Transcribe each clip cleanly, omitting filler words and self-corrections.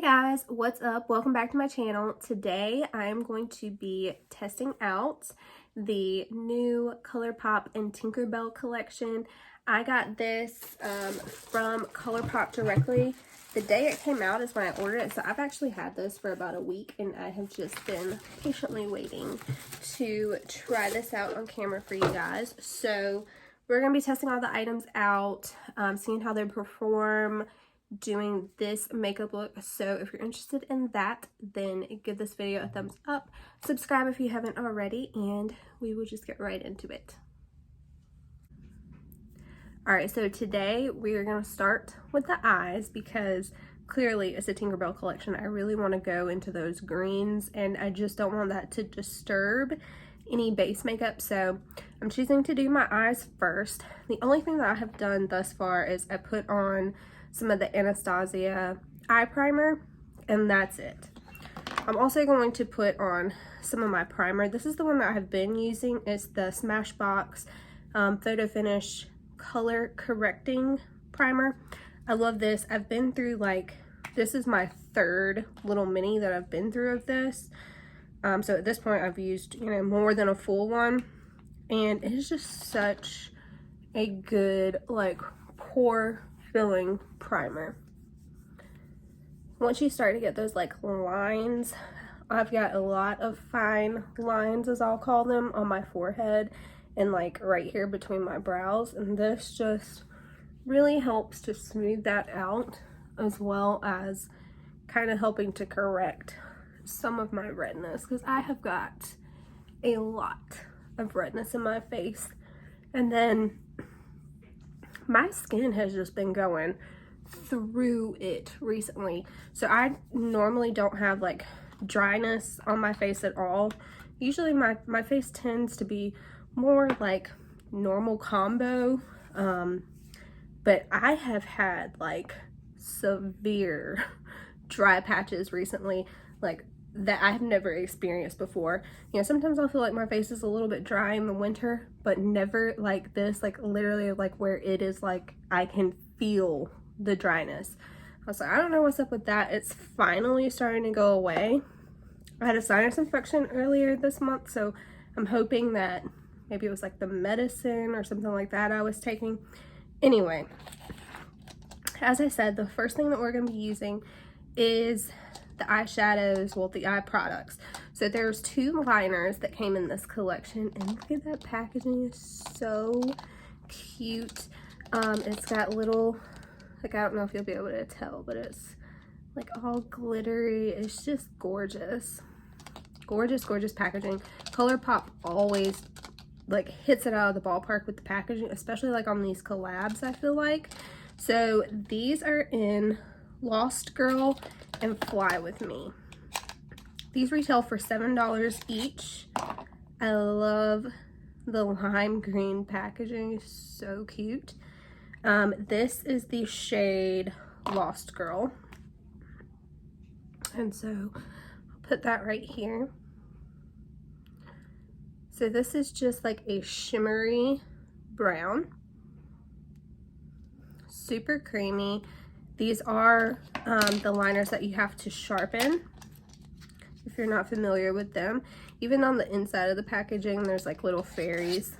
Guys, what's up? Welcome back to my channel. Today I am going to be testing out the new ColourPop and Tinkerbell collection. I got this from ColourPop directly. The day it came out is when I ordered it, so I've actually had this for about a week and I have just been patiently waiting to try this out on camera for you guys. So we're going to be testing all the items out, seeing how they perform, doing this makeup look. So if you're interested in that, then give this video a thumbs up, subscribe if you haven't already, and we will just get right into it. Alright, so today we are going to start with the eyes because clearly it's a Tinkerbell collection. I really want to go into those greens and I just don't want that to disturb any base makeup, so I'm choosing to do my eyes first. The only thing that I have done thus far is I put on some of the Anastasia eye primer, and that's it. I'm also going to put on some of my primer. This is the one that I have been using. It's the Smashbox Photo Finish Color Correcting Primer. I love this. I've been through, like, this is my third little mini that I've been through of this. So at this point I've used, more than a full one, and it's just such a good, like, pore filling primer. Once you start to get those like lines, I've got a lot of fine lines, as I'll call them, on my forehead and like right here between my brows, and this just really helps to smooth that out, as well as kind of helping to correct some of my redness, because I have got a lot of redness in my face. And then my skin has just been going through it recently. So I normally don't have like dryness on my face at all. Usually my face tends to be more like normal combo, but I have had like severe dry patches recently, like that I have never experienced before. Sometimes I'll feel like my face is a little bit dry in the winter, but never like this, like literally like where it is like I can feel the dryness. I was like, I don't know what's up with that. It's finally starting to go away. I had a sinus infection earlier this month, so I'm hoping that maybe it was like the medicine or something like that I was taking. Anyway, as I said, the first thing that we're going to be using is the eyeshadows, well, the eye products. So there's two liners that came in this collection, and look at that packaging, is so cute. It's got little, like, I don't know if you'll be able to tell, but it's like all glittery. It's just gorgeous. Gorgeous packaging. ColourPop always like hits it out of the ballpark with the packaging, especially like on these collabs, I feel like. So these are in Lost Girl and Fly With Me. These retail for $7 each. I love the lime green packaging, it's so cute. This is the shade Lost Girl, and so I'll put that right here. So this is just like a shimmery brown, super creamy. These are the liners that you have to sharpen if you're not familiar with them. Even on the inside of the packaging, there's like little fairies.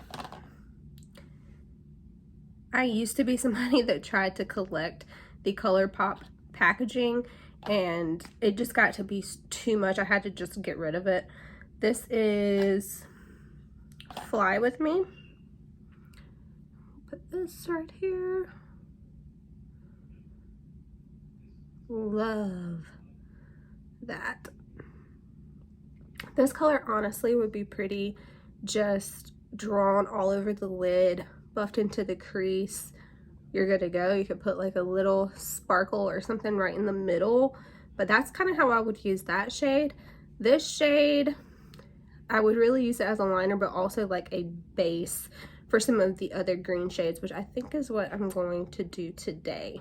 I used to be somebody that tried to collect the ColourPop packaging, and it just got to be too much. I had to just get rid of it. This is Fly With Me. Put this right here. Love that. This color honestly would be pretty just drawn all over the lid, buffed into the crease. You're good to go. You could put like a little sparkle or something right in the middle, but that's kind of how I would use that shade. This shade, I would really use it as a liner, but also like a base for some of the other green shades, which I think is what I'm going to do today.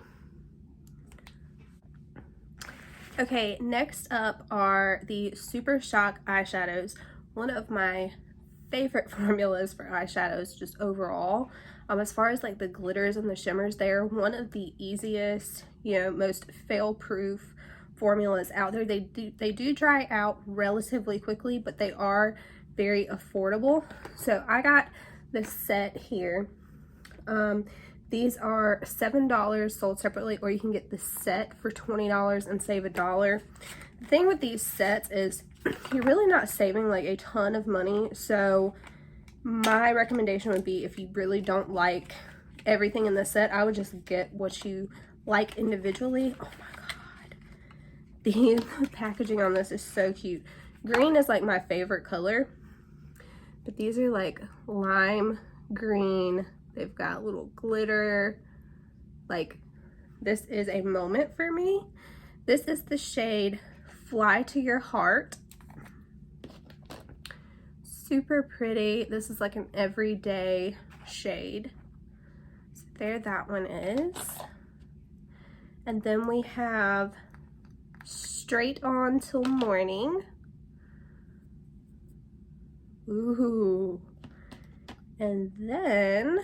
Okay, next up are the Super Shock eyeshadows. One of my favorite formulas for eyeshadows just overall. As far as like the glitters and the shimmers, they're one of the easiest, most fail-proof formulas out there. They do dry out relatively quickly, but they are very affordable. So I got this set here. These are $7 sold separately, or you can get the set for $20 and save $1. The thing with these sets is you're really not saving like a ton of money. So my recommendation would be, if you really don't like everything in the set, I would just get what you like individually. Oh my god, the packaging on this is so cute. Green is like my favorite color, but these are like lime green. They've got little glitter. Like, this is a moment for me. This is the shade Fly to Your Heart. Super pretty. This is like an everyday shade. So there that one is. And then we have Straight On Till Morning. Ooh. And then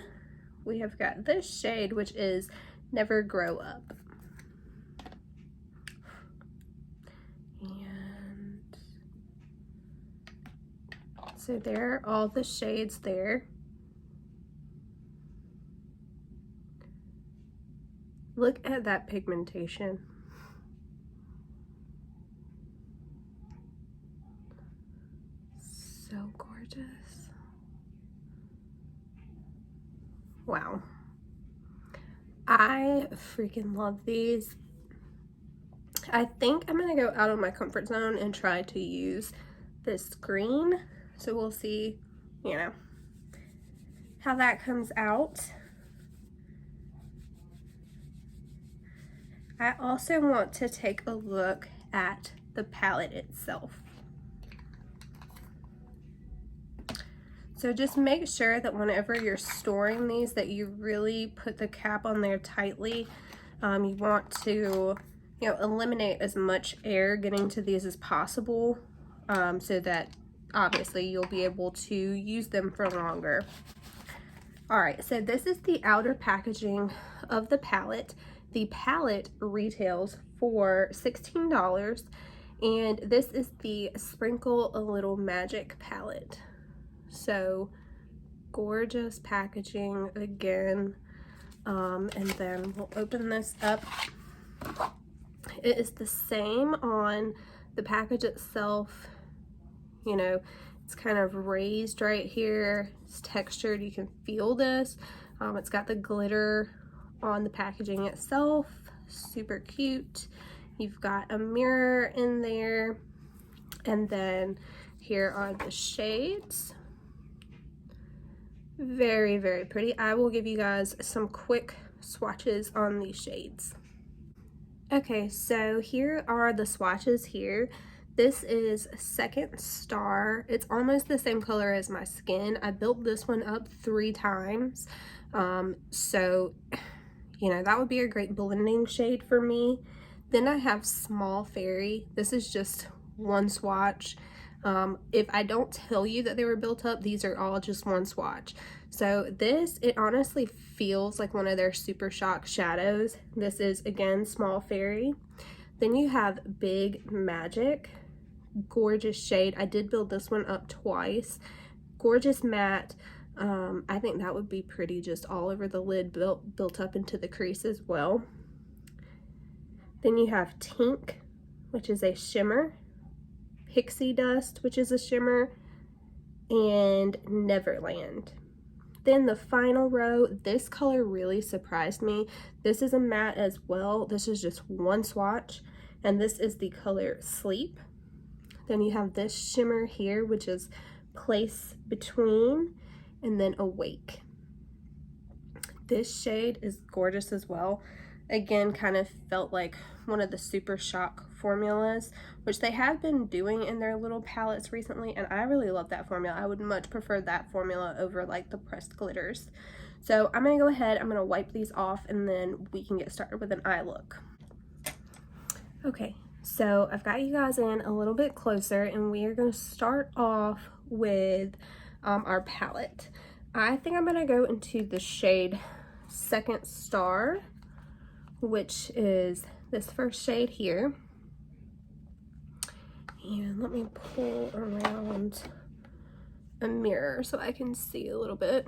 we have got this shade, which is Never Grow Up. And so there are all the shades there. Look at that pigmentation. So gorgeous. Wow. I freaking love these. I think I'm gonna go out of my comfort zone and try to use this green. So we'll see, you know, how that comes out. I also want to take a look at the palette itself. So just make sure that whenever you're storing these, that you really put the cap on there tightly. You want to, you know, eliminate as much air getting to these as possible, so that obviously you'll be able to use them for longer. All right, so this is the outer packaging of the palette. The palette retails for $16, and this is the Sprinkle a Little Magic palette. So gorgeous packaging again. And then we'll open this up. It is the same on the package itself. You know, it's kind of raised right here. It's textured. You can feel this. It's got the glitter on the packaging itself. Super cute. You've got a mirror in there. And then here are the shades. Very, very pretty. I will give you guys some quick swatches on these shades. Okay, so here are the swatches here. This is Second Star. It's almost the same color as my skin. I built this one up 3 times. So, you know, that would be a great blending shade for me. Then I have Small Fairy. This is just one swatch. If I don't tell you that they were built up, these are all just one swatch. So this, it honestly feels like one of their Super Shock shadows. This is, again, Small Fairy. Then you have Big Magic. Gorgeous shade. I did build this one up twice. Gorgeous matte. I think that would be pretty just all over the lid, built up into the crease as well. Then you have Tink, which is a shimmer. Pixie Dust, which is a shimmer, and Neverland. Then the final row, this color really surprised me. This is a matte as well. This is just one swatch, and this is the color Sleep. Then you have this shimmer here, which is Place Between, and then Awake. This shade is gorgeous as well. Again, kind of felt like one of the Super Shock formulas, which they have been doing in their little palettes recently, and I really love that formula. I would much prefer that formula over like the pressed glitters. So I'm gonna go ahead, I'm gonna wipe these off, and then we can get started with an eye look. Okay, so I've got you guys in a little bit closer, and we are gonna start off with our palette. I think I'm gonna go into the shade Second Star, which is this first shade here. And let me pull around a mirror so I can see a little bit.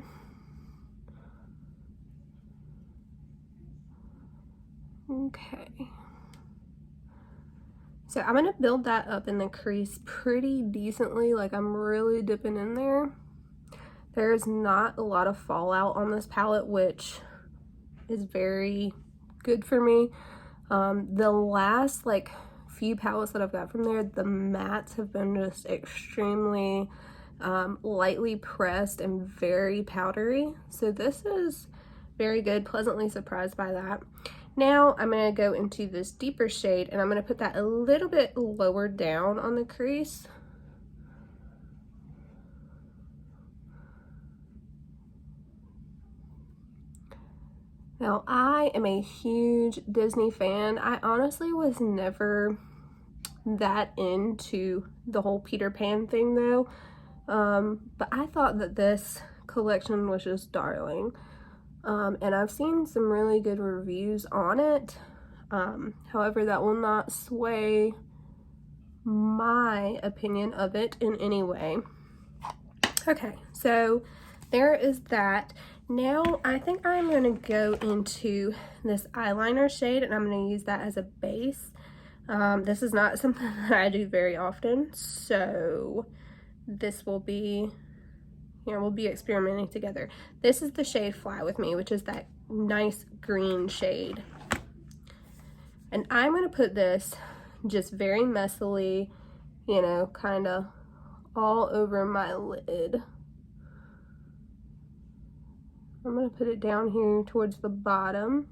Okay. So I'm gonna build that up in the crease pretty decently, like I'm really dipping in there. There's not a lot of fallout on this palette, which is very good for me. The last like few palettes that I've got from there, the mattes have been just extremely lightly pressed and very powdery. So this is very good, pleasantly surprised by that. Now I'm going to go into this deeper shade and I'm going to put that a little bit lower down on the crease. Now, I am a huge Disney fan. I honestly was never that into the whole Peter Pan thing though, but I thought that this collection was just darling, and I've seen some really good reviews on it. However, that will not sway my opinion of it in any way. Okay, so there is that. Now I think I'm going to go into this eyeliner shade and I'm going to use that as a base. This is not something that I do very often, so this will be, we'll be experimenting together. This is the shade Fly With Me, which is that nice green shade. And I'm going to put this just very messily, kind of all over my lid. I'm going to put it down here towards the bottom.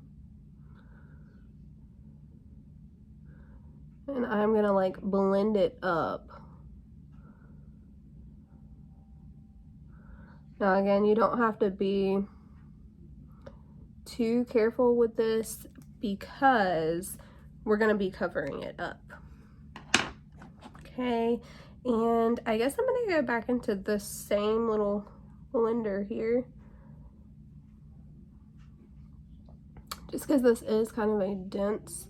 And I'm going to like blend it up. Now again, you don't have to be too careful with this because we're going to be covering it up. Okay, and I guess I'm going to go back into the same little blender here. Just because this is kind of a dense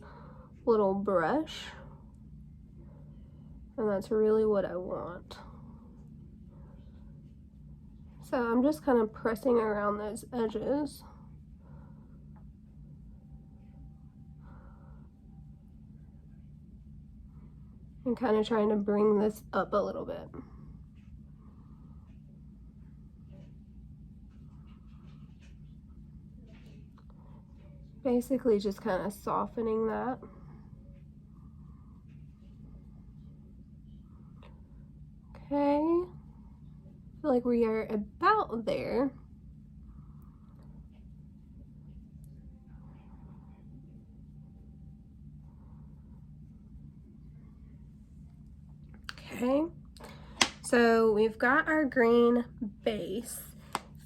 little brush. And that's really what I want. So I'm just kind of pressing around those edges. And kind of trying to bring this up a little bit. Basically just kind of softening that. Okay, I feel like we are about there. Okay, so we've got our green base.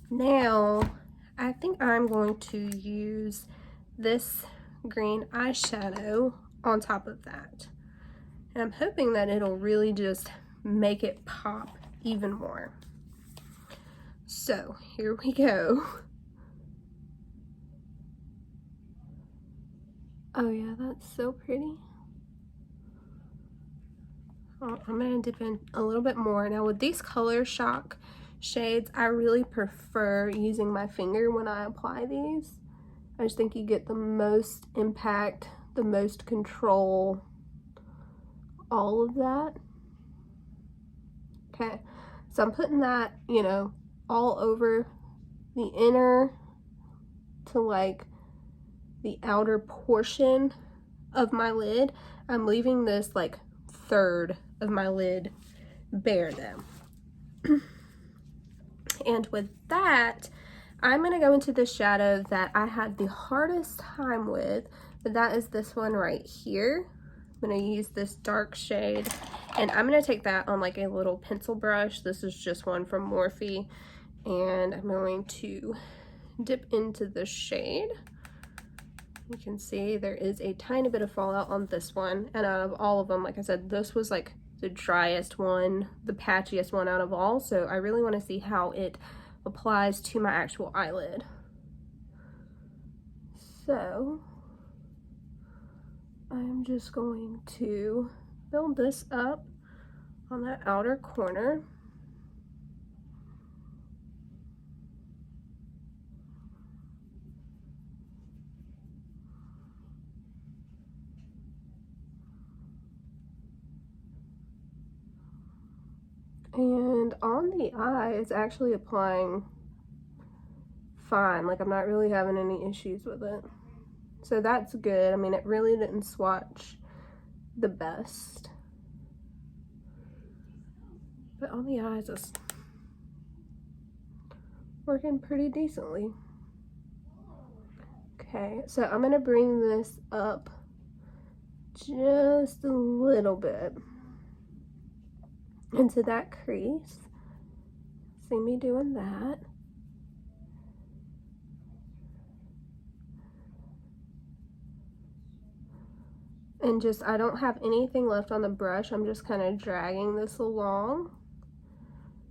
Now, I think I'm going to use this green eyeshadow on top of that. And I'm hoping that it'll really just make it pop even more. So here we go. Oh yeah, that's so pretty. Oh, I'm gonna dip in a little bit more. Now with these Color Shock shades, I really prefer using my finger when I apply these. I just think you get the most impact, the most control, all of that. Okay, so I'm putting that, all over the inner to like the outer portion of my lid. I'm leaving this like third of my lid bare though. And with that, I'm going to go into the shadow that I had the hardest time with, but that is this one right here. I'm going to use this dark shade, and I'm going to take that on like a little pencil brush. This is just one from Morphe, and I'm going to dip into the shade. You can see there is a tiny bit of fallout on this one, and out of all of them, like I said, this was like the driest one, the patchiest one out of all, so I really want to see how it applies to my actual eyelid. So I'm just going to build this up on that outer corner. And on the eye, it's actually applying fine. Like, I'm not really having any issues with it. So that's good. I mean, it really didn't swatch the best. But on the eyes, it's working pretty decently. Okay, so I'm gonna bring this up just a little bit into that crease. See me doing that. And just, I don't have anything left on the brush. I'm just kind of dragging this along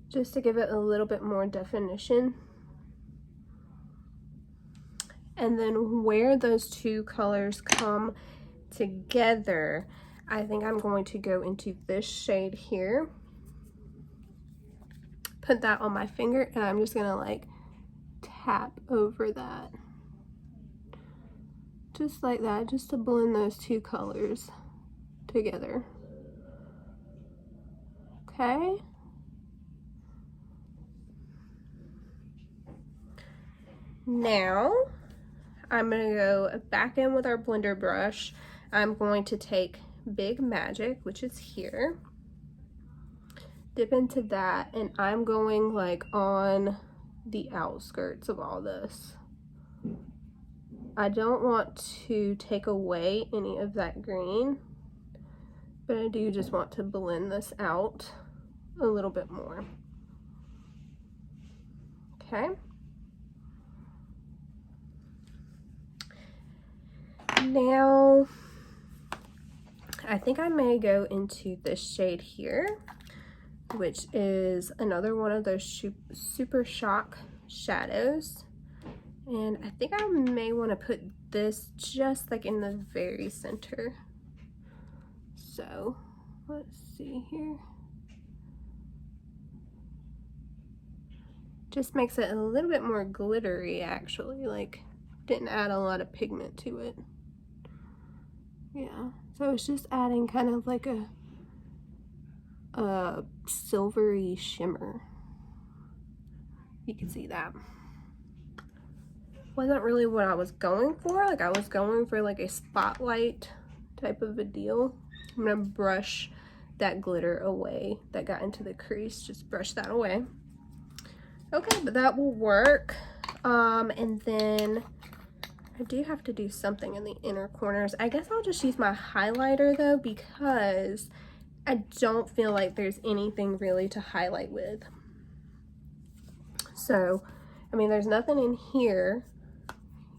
just to give it a little bit more definition. And then where those two colors come together, I think I'm going to go into this shade here. Put that on my finger, and I'm just gonna like tap over that. Just like that, just to blend those two colors together. Okay. Now, I'm gonna go back in with our blender brush. I'm going to take Big Magic, which is here, dip into that, and I'm going like on the outskirts of all this. I don't want to take away any of that green, but I do just want to blend this out a little bit more. Okay. Now, I think I may go into this shade here, which is another one of those Super Shock shadows. And I think I may want to put this just like in the very center. So, let's see here. Just makes it a little bit more glittery, actually. Like, didn't add a lot of pigment to it. Yeah, so it's just adding kind of like a silvery shimmer. You can see that. Wasn't really what I was going for. Like, I was going for like a spotlight type of a deal. I'm gonna brush that glitter away that got into the crease. Just brush that away. Okay, but that will work. And then I do have to do something in the inner corners. I guess I'll just use my highlighter though, because I don't feel like there's anything really to highlight with. So, I mean, there's nothing in here,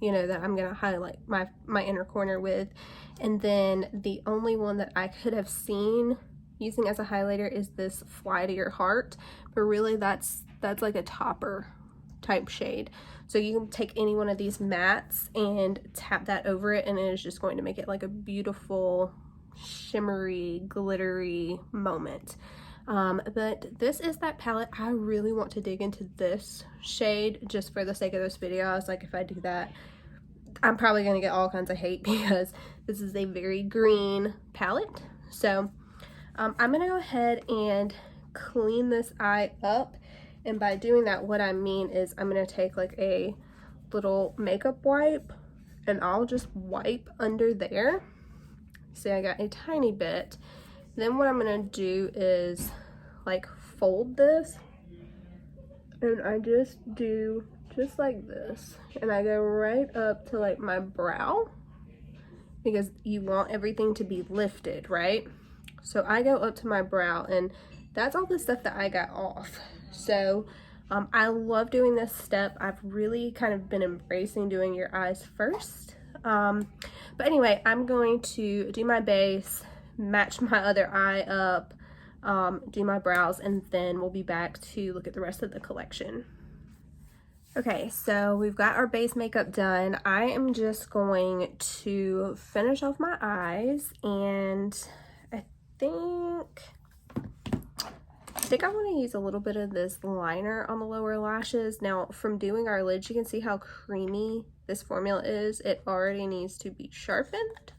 you know, that I'm gonna highlight my inner corner with. And then the only one that I could have seen using as a highlighter is this Fly to Your Heart, but really that's like a topper type shade. So you can take any one of these mattes and tap that over it, and it is just going to make it like a beautiful shimmery glittery moment. But this is that palette. I really want to dig into this shade just for the sake of this video. I was like, if I do that, I'm probably gonna get all kinds of hate because this is a very green palette. So I'm gonna go ahead and clean this eye up. And by doing that, what I mean is I'm gonna take like a little makeup wipe and I'll just wipe under there. See, I got a tiny bit. Then what I'm gonna do is like fold this, and I just do just like this, and I go right up to like my brow, because you want everything to be lifted, right? So I go up to my brow, and that's all the stuff that I got off. So I love doing this step. I've really kind of been embracing doing your eyes first. But anyway, I'm going to do my base, match my other eye up, do my brows, and then we'll be back to look at the rest of the collection. Okay, so we've got our base makeup done. I am just going to finish off my eyes, and I think I think I want to use a little bit of this liner on the lower lashes. Now, from doing our lids, you can see how creamy this formula is. It already needs to be sharpened.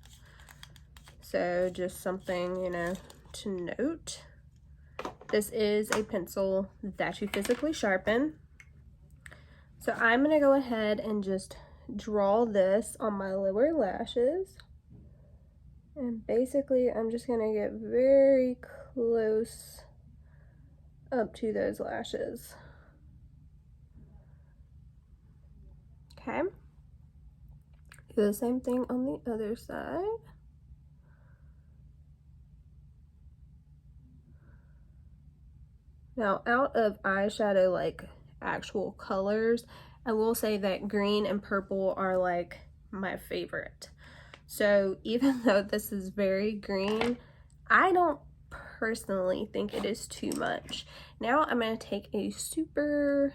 So just something, you know, to note. This is a pencil that you physically sharpen. So I'm going to go ahead and just draw this on my lower lashes. And basically, I'm just going to get very close up to those lashes. Okay. Do the same thing on the other side. Now, out of eyeshadow, like actual colors, I will say that green and purple are like my favorite. So even though this is very green, I don't personally think it is too much. Now I'm going to take a super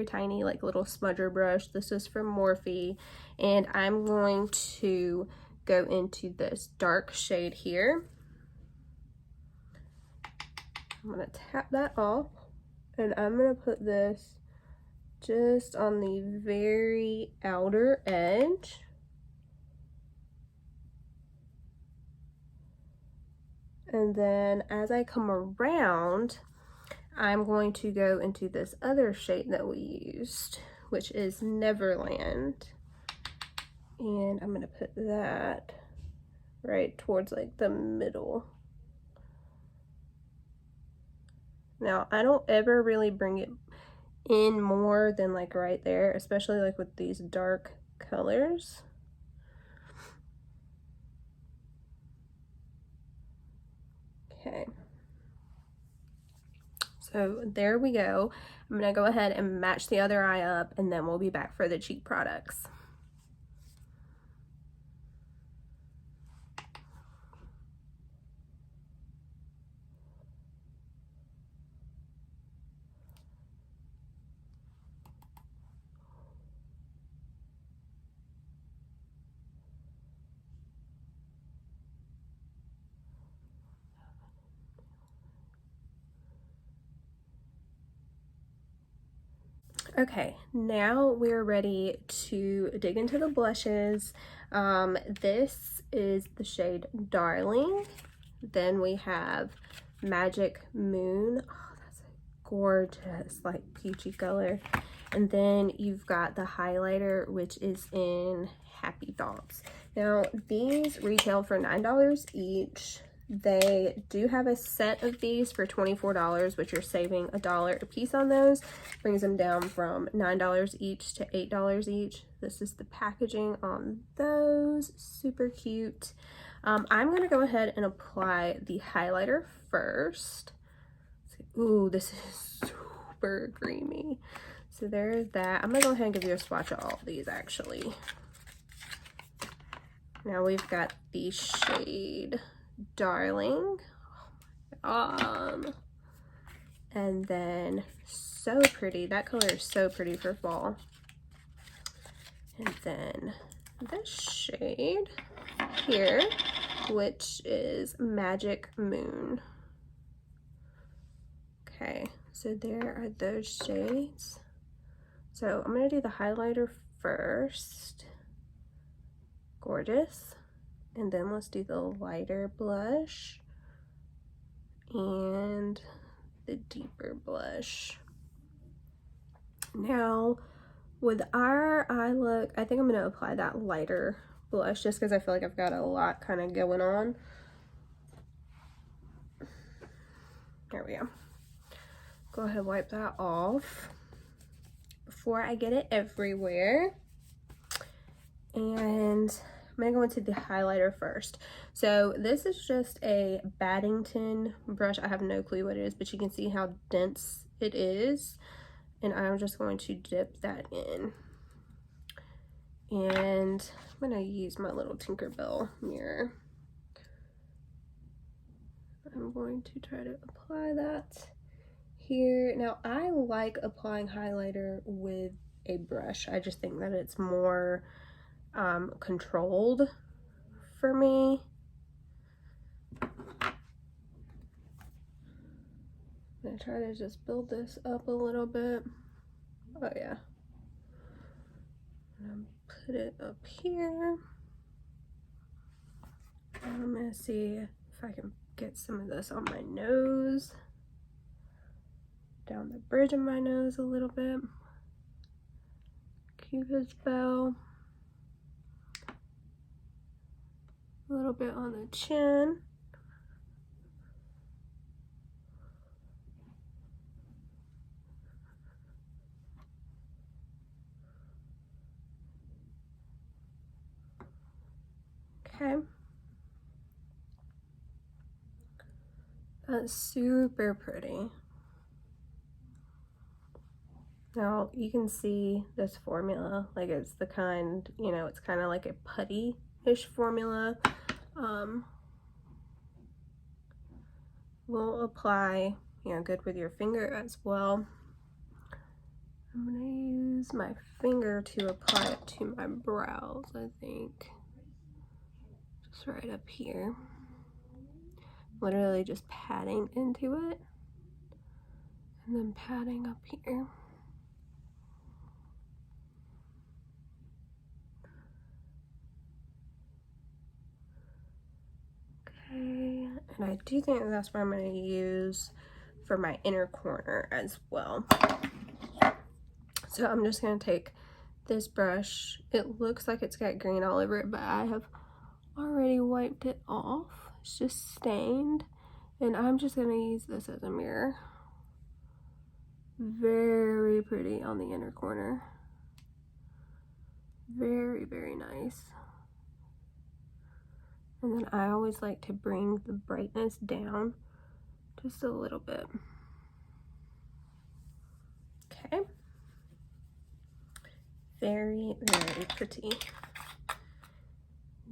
tiny like little smudger brush. This is from Morphe, and I'm going to go into this dark shade here. I'm going to tap that off, and I'm going to put this just on the very outer edge. And then as I come around, I'm going to go into this other shade that we used, which is Neverland. And I'm going to put that right towards like the middle. Now, I don't ever really bring it in more than like right there, especially like with these dark colors. Okay. So there we go. I'm going to go ahead and match the other eye up, and then we'll be back for the cheek products. Okay, now we're ready to dig into the blushes. This is the shade Darling. Then we have Magic Moon. Oh, that's a gorgeous, like peachy color. And then you've got the highlighter, which is in Happy Thoughts. Now, these retail for $9 each. They do have a set of these for $24, which you're saving $1 a piece on those. Brings them down from $9 each to $8 each. This is the packaging on those. Super cute. I'm going to go ahead and apply the highlighter first. Ooh, this is super creamy. So there's that. I'm going to go ahead and give you a swatch of all of these actually. Now we've got the shade Darling. And then so pretty. That color is so pretty for fall. And then this shade here, which is Magic Moon. Okay, so there are those shades. So I'm going to do the highlighter first. Gorgeous. And then let's do the lighter blush and the deeper blush. Now, with our eye look, I think I'm going to apply that lighter blush just because I feel like I've got a lot kind of going on. There we go. Go ahead and wipe that off before I get it everywhere. And I'm going to go into the highlighter first. So this is just a Baddington brush. I have no clue what it is, but you can see how dense it is. And I'm just going to dip that in. And I'm going to use my little Tinkerbell mirror. I'm going to try to apply that here. Now, I like applying highlighter with a brush. I just think that it's more controlled for me. I'm gonna try to just build this up a little bit. Oh yeah. And I'm put it up here. And I'm gonna see if I can get some of this on my nose, down the bridge of my nose a little bit. Cupid's bow. A little bit on the chin. Okay. That's super pretty. Now you can see this formula, like it's the kind, you know, it's kind of like a putty-ish formula. We'll apply, you know, good with your finger as well. I'm gonna use my finger to apply it to my brows, I think. Just right up here. Literally just patting into it. And then patting up here. Okay, and I do think that's what I'm gonna use for my inner corner as well. So I'm just gonna take this brush. It looks like it's got green all over it, but I have already wiped it off. It's just stained. And I'm just gonna use this as a mirror. Very pretty on the inner corner. Very, very nice. And then I always like to bring the brightness down just a little bit. Okay. Very, very pretty.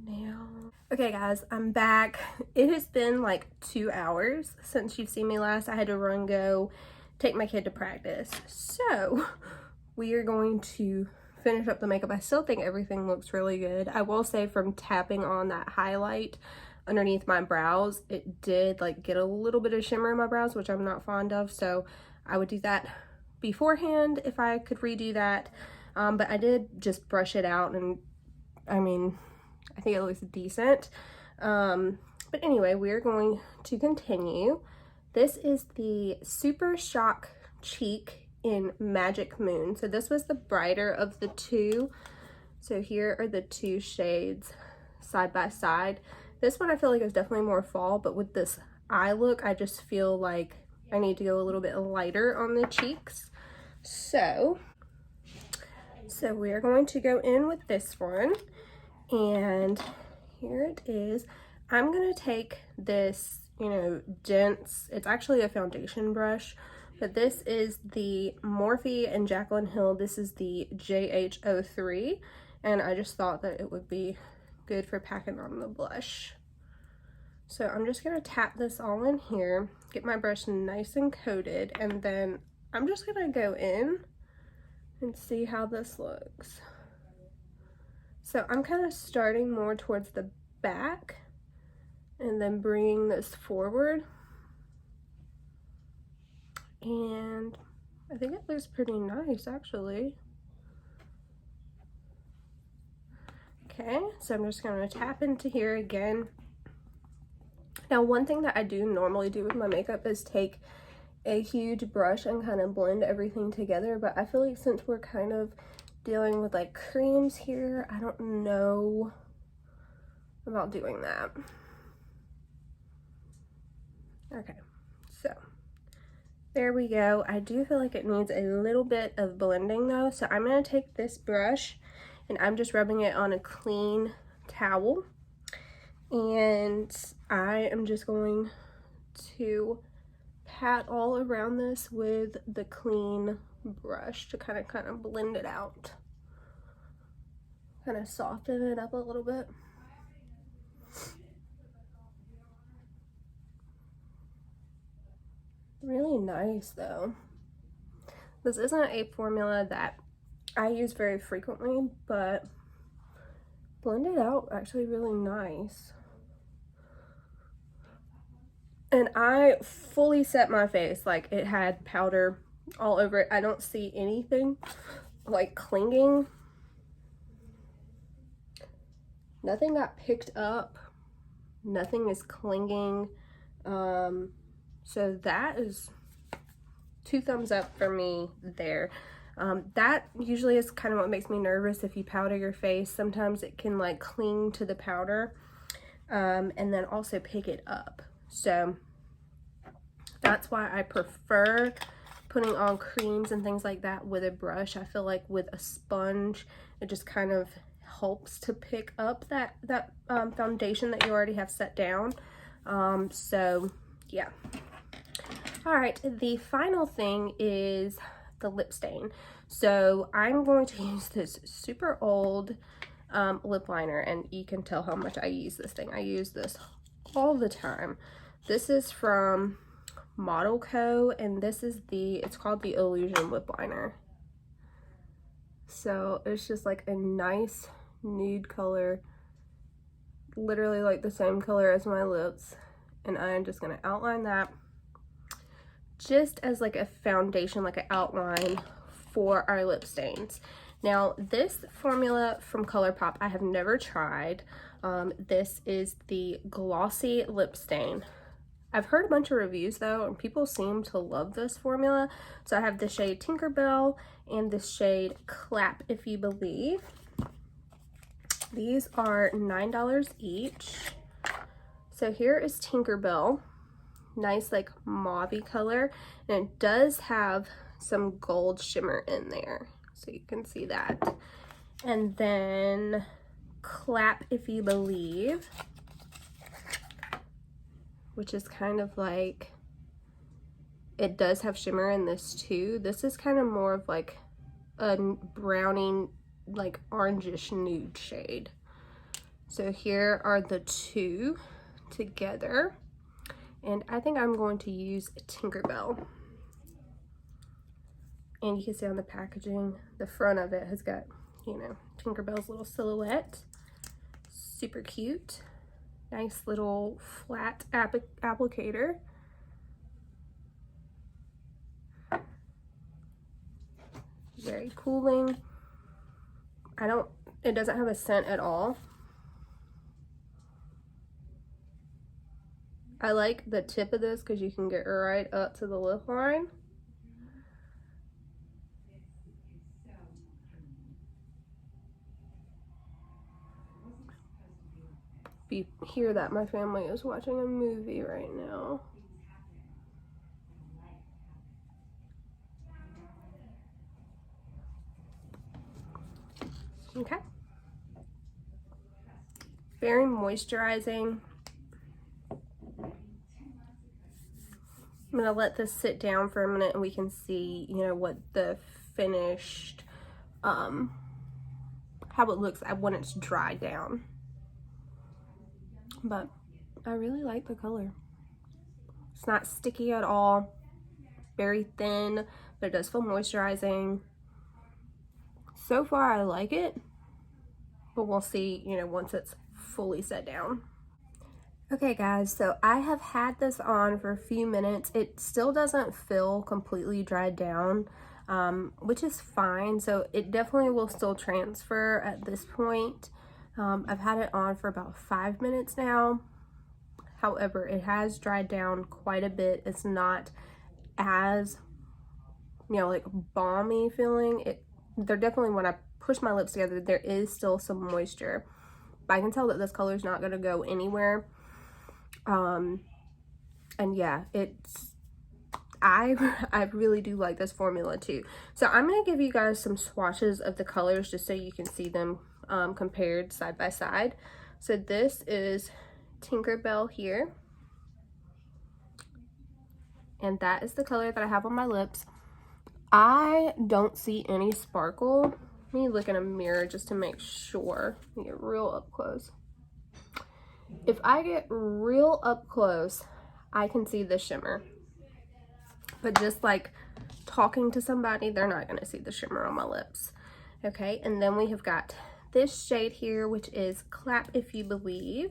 Now, okay guys, I'm back. It has been like 2 hours since you've seen me last. I had to run, go, take my kid to practice. So we are going to finish up the makeup. I still think everything looks really good. I will say from tapping on that highlight underneath my brows, it did like get a little bit of shimmer in my brows, which I'm not fond of. So I would do that beforehand if I could redo that. But I did just brush it out, and I mean, I think it looks decent. But anyway, we're going to continue. This is the Super Shock Cheek in Magic Moon. So this was the brighter of the two. So here are the two shades side by side. This one I feel like is definitely more fall, but with this eye look, I just feel like I need to go a little bit lighter on the cheeks. So we're going to go in with this one, and here it is. I'm gonna take this, you know, dense, it's actually a foundation brush, but this is the Morphe and Jaclyn Hill. This is the JH03, and I just thought that it would be good for packing on the blush. So I'm just gonna tap this all in here, get my brush nice and coated, and then I'm just gonna go in and see how this looks. So I'm kind of starting more towards the back and then bringing this forward. And I think it looks pretty nice actually. Okay, so I'm just gonna tap into here again. Now, one thing that I do normally do with my makeup is take a huge brush and kind of blend everything together, but I feel like since we're kind of dealing with like creams here, I don't know about doing that. Okay, so there we go. I do feel like it needs a little bit of blending though, so I'm going to take this brush and I'm just rubbing it on a clean towel, and I am just going to pat all around this with the clean brush to kind of blend it out, kind of soften it up a little bit. Really nice though. This isn't a formula that I use very frequently, but blended out actually really nice. And I fully set my face, like it had powder all over it. I don't see anything like clinging. Nothing got picked up. Nothing is clinging. So that is 2 thumbs up for me there. That usually is kind of what makes me nervous. If you powder your face, sometimes it can like cling to the powder, and then also pick it up. So that's why I prefer putting on creams and things like that with a brush. I feel like with a sponge, it just kind of helps to pick up that foundation that you already have set down. So yeah. All right, the final thing is the lip stain. So I'm going to use this super old lip liner, and you can tell how much I use this thing. I use this all the time. This is from Model Co, and this is it's called the Illusion lip liner. So it's just like a nice nude color, literally like the same color as my lips, and I'm just gonna outline that just as like a foundation, like an outline for our lip stains. Now this formula from ColourPop I have never tried. This is the glossy lip stain. I've heard a bunch of reviews though, and people seem to love this formula. So I have the shade Tinkerbell and the shade Clap If You Believe. These are $9 each. So here is Tinkerbell. Nice like mauvey color, and it does have some gold shimmer in there, so you can see that. And then Clap If You Believe, which is kind of like, it does have shimmer in this too. This is kind of more of like a browning, like orangish nude shade. So here are the two together. And I think I'm going to use Tinkerbell. And you can see on the packaging, the front of it has got, you know, Tinkerbell's little silhouette. Super cute. Nice little flat applicator. Very cooling. It doesn't have a scent at all. I like the tip of this because you can get right up to the lip line. If you hear that, my family is watching a movie right now. Okay. Very moisturizing. I'm gonna let this sit down for a minute and we can see, you know, what the finished, how it looks when it's dried down. But I really like the color. It's not sticky at all, very thin, but it does feel moisturizing. So far I like it, but we'll see, you know, once it's fully set down. Okay guys, so I have had this on for a few minutes. It still doesn't feel completely dried down, which is fine. So it definitely will still transfer at this point. I've had it on for about 5 minutes now. However, it has dried down quite a bit. It's not as, you know, like balmy feeling. They're definitely, when I push my lips together, there is still some moisture. But I can tell that this color is not going to go anywhere. And yeah, I really do like this formula too. So I'm going to give you guys some swatches of the colors just so you can see them compared side by side. So this is Tinkerbell here, and that is the color that I have on my lips. I don't see any sparkle. Let me look in a mirror just to make sure. Let me get real up close. If I get real up close, I can see the shimmer. But just like talking to somebody, they're not going to see the shimmer on my lips. Okay, and then we have got this shade here, which is Clap If You Believe.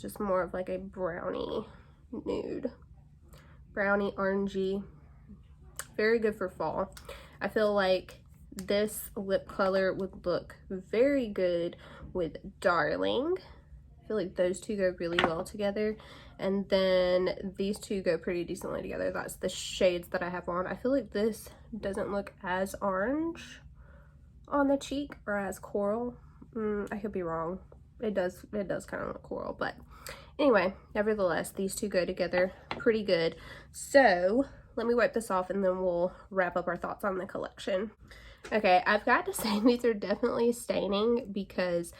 just more of like a brownie nude. Brownie orangey. Very good for fall. I feel like this lip color would look very good with Darling. I feel like those two go really well together. And then these two go pretty decently together. That's the shades that I have on. I feel like this doesn't look as orange on the cheek or as coral. I could be wrong. It does kind of look coral, but anyway, nevertheless, these two go together pretty good. So let me wipe this off and then we'll wrap up our thoughts on the collection. Okay, I've got to say these are definitely staining because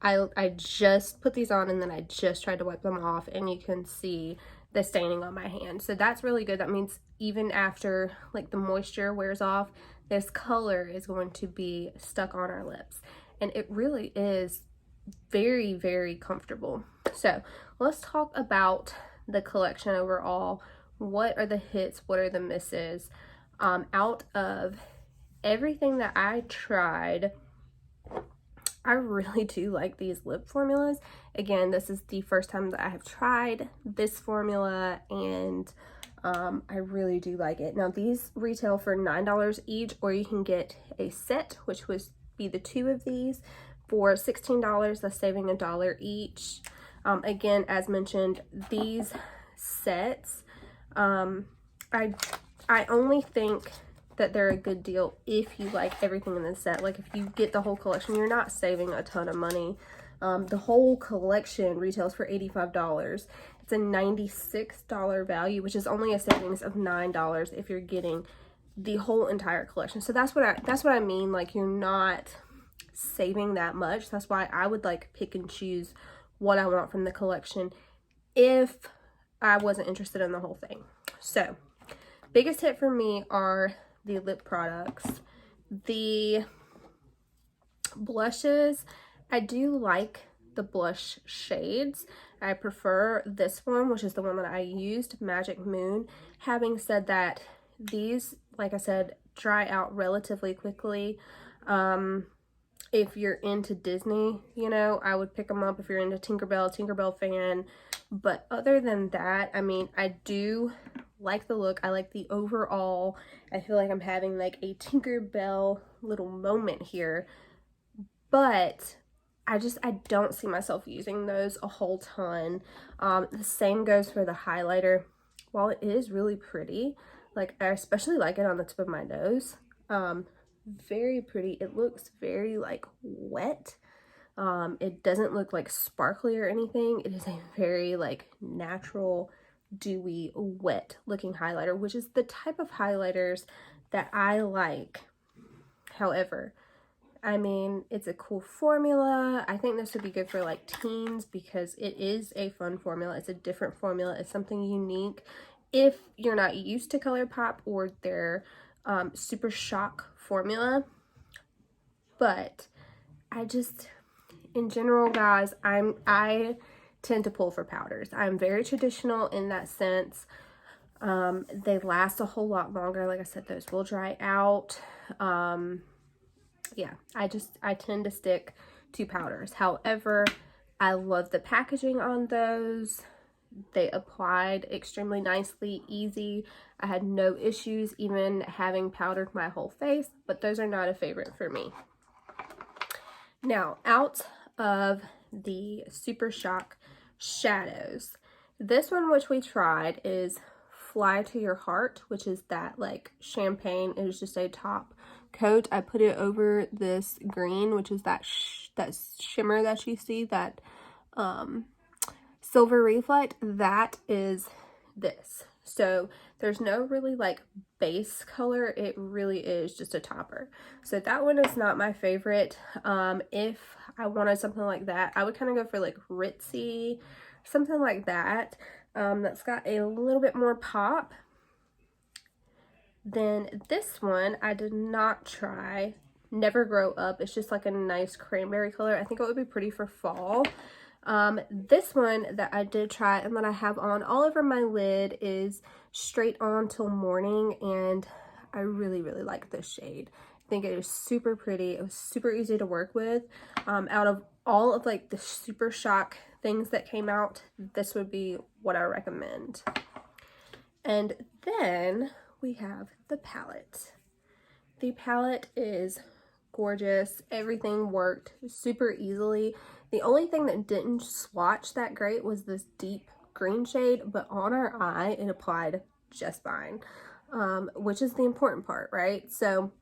I just put these on and then I just tried to wipe them off, and you can see the staining on my hand. So that's really good. That means even after like the moisture wears off, this color is going to be stuck on our lips. And it really is very, very comfortable. So let's talk about the collection overall. What are the hits? What are the misses? Out of everything that I tried, I really do like these lip formulas. Again, this is the first time that I have tried this formula, and I really do like it. Now, these retail for $9 each, or you can get a set, which would be the two of these, for $16. That's saving $1 each. Again, as mentioned, these sets, I only think that they're a good deal if you like everything in the set. Like if you get the whole collection, you're not saving a ton of money. The whole collection retails for $85. It's a $96 value, which is only a savings of $9 if you're getting the whole entire collection. So that's what I mean. Like, you're not saving that much. That's why I would like pick and choose what I want from the collection if I wasn't interested in the whole thing. So biggest hit for me are the lip products. The blushes, I do like the blush shades. I prefer this one, which is the one that I used, Magic Moon. Having said that, these, like I said, dry out relatively quickly. If you're into Disney, you know, I would pick them up. If you're into Tinkerbell fan. But other than that, I mean, I do like the look. I like the overall. I feel like I'm having like a Tinkerbell little moment here. But I don't see myself using those a whole ton. The same goes for the highlighter. While it is really pretty, like I especially like it on the tip of my nose. Very pretty. It looks very like wet. It doesn't look like sparkly or anything. It is a very like natural, dewy, wet looking highlighter, which is the type of highlighters that I like. However, I mean, it's a cool formula. I think this would be good for like teens because it is a fun formula. It's a different formula. It's something unique. If you're not used to ColourPop or their Super Shock formula, but I just, in general, guys, I tend to pull for powders. I'm very traditional in that sense. They last a whole lot longer. Like I said, those will dry out. Yeah, I tend to stick to powders. However, I love the packaging on those. They applied extremely nicely, easy. I had no issues even having powdered my whole face, but those are not a favorite for me. Now, out of the Super Shock shadows, this one which we tried is Fly to Your Heart, which is that like champagne. It is just a top coat. I put it over this green, which is that shimmer that you see, that silver reflect. That is this. So there's no really like base color. It really is just a topper. So that one is not my favorite. If I wanted something like that, I would kind of go for like ritzy, something like that. That's got a little bit more pop. Then this one I did not try, Never Grow Up. It's just like a nice cranberry color. I think it would be pretty for fall. This one that I did try and that I have on all over my lid is Straight On Till Morning, and I really, really like this shade. I think it is super pretty. It was super easy to work with. Out of all of like the Super Shock things that came out, this would be what I recommend. And then we have the palette. The palette is gorgeous. Everything worked super easily. The only thing that didn't swatch that great was this deep green shade, but on our eye it applied just fine, which is the important part, right? So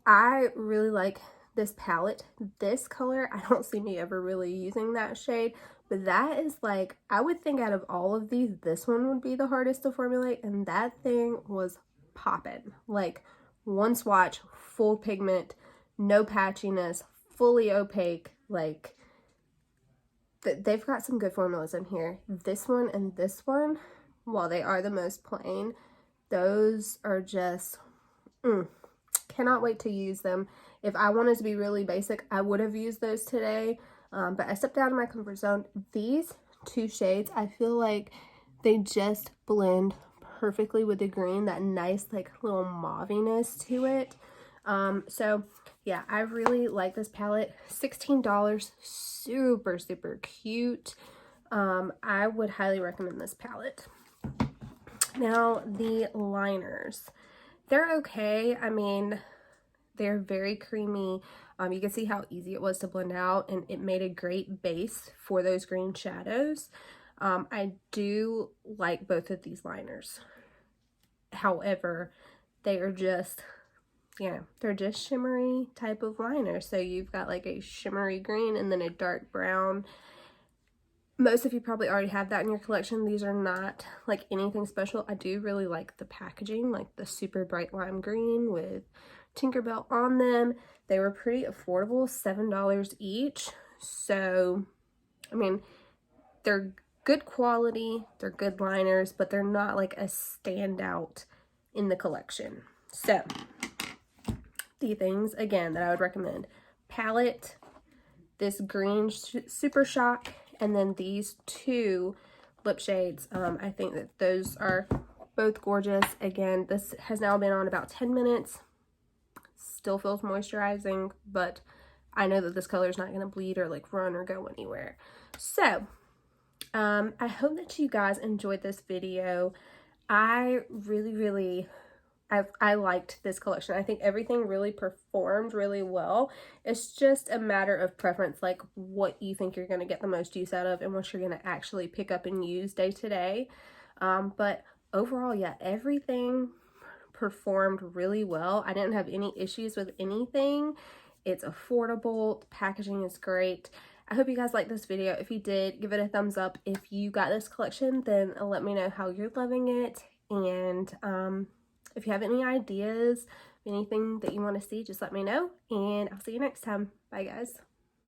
I really like this palette. This color, I don't see me ever really using that shade, but that is like, I would think out of all of these, this one would be the hardest to formulate, and that thing was popping. Like, one swatch, full pigment, no patchiness, fully opaque. Like, they've got some good formulas in here. This one and this one, while they are the most plain, those are just, cannot wait to use them. If I wanted to be really basic, I would have used those today, but I stepped out of my comfort zone. These two shades, I feel like they just blend perfectly with the green, that nice like little mauviness to it. So yeah, I really like this palette. $16, super, super cute. I would highly recommend this palette. Now, the liners. They're okay. I mean, they're very creamy. You can see how easy it was to blend out, and it made a great base for those green shadows. I do like both of these liners. However, they are just, they're just shimmery type of liners. So you've got like a shimmery green and then a dark brown. Most of you probably already have that in your collection. These are not like anything special. I do really like the packaging, like the super bright lime green with Tinkerbell on them. They were pretty affordable, $7 each. So, I mean, they're good quality, they're good liners, but they're not like a standout in the collection. So, the things, again, that I would recommend: palette, this green Super Shock, and then these two lip shades. I think that those are both gorgeous. Again, this has now been on about 10 minutes. Still feels moisturizing, but I know that this color is not going to bleed or like run or go anywhere. So, I hope that you guys enjoyed this video. I really I liked this collection. I think everything really performed really well. It's just a matter of preference, like what you think you're going to get the most use out of and what you're going to actually pick up and use day to day. But overall, yeah, everything performed really well. I didn't have any issues with anything. It's affordable. The packaging is great. I hope you guys liked this video. If you did, give it a thumbs up. If you got this collection, then let me know how you're loving it. And if you have any ideas, anything that you want to see, just let me know. And I'll see you next time. Bye, guys.